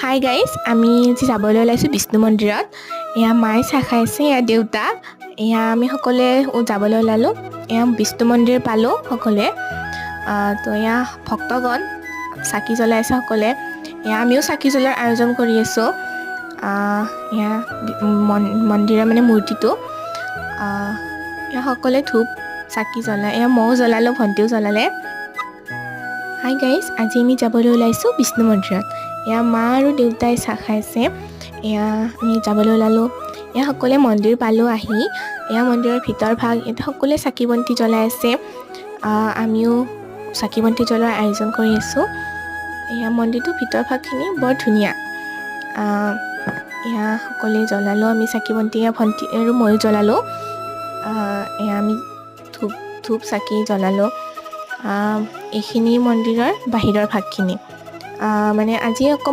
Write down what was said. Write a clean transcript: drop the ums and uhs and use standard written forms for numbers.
Hi guys, আমি আজি যাবলৈ ওলাইছোঁ বিষ্ণু মন্দিৰত। এয়া মায়ে চাহ খাইছে, এয়া দেউতা, এয়া আমি সকলোৱে যাবলৈ ওলালোঁ। এয়া বিষ্ণু মন্দিৰ পালোঁ সকলোৱে। তো এয়া ভক্তগণ চাকি জ্বলাইছে সকলোৱে। এয়া আমিও চাকি জ্বলোৱাৰ আয়োজন কৰি আছোঁ। এয়া মন্দিৰৰ মানে মূৰ্তিটো। এয়া সকলোৱে ধূপ চাকি জ্বলায়। এয়া ময়ো জ্বলালোঁ, ভণ্টিও জ্বলালে। হাই গাইজ, আজি আমি যাবলৈ ওলাইছোঁ বিষ্ণু মন্দিৰত। এয়া মা আৰু দেউতাই চাহ খাইছে। এয়া আমি যাবলৈ ওলালোঁ। এয়া সকলোৱে মন্দিৰ পালোঁ আহি। এয়া মন্দিৰৰ ভিতৰ ভাগ, এতিয়া সকলোৱে চাকি বন্তি জ্বলাই আছে। আমিও চাকি বন্তি জ্বলোৱাৰ আয়োজন কৰি আছোঁ। এয়া মন্দিৰটোৰ ভিতৰ ভাগখিনি বৰ ধুনীয়া। এয়া সকলোৱে জ্বলালোঁ আমি চাকি বন্তি, এয়া ভণ্টি আৰু ময়ো জ্বলালোঁ। এয়া আমি ধূপ চাকি জ্বলালোঁ। এইখিনি মন্দিৰৰ বাহিৰৰ ভাগখিনি। মানে আজি অকণমান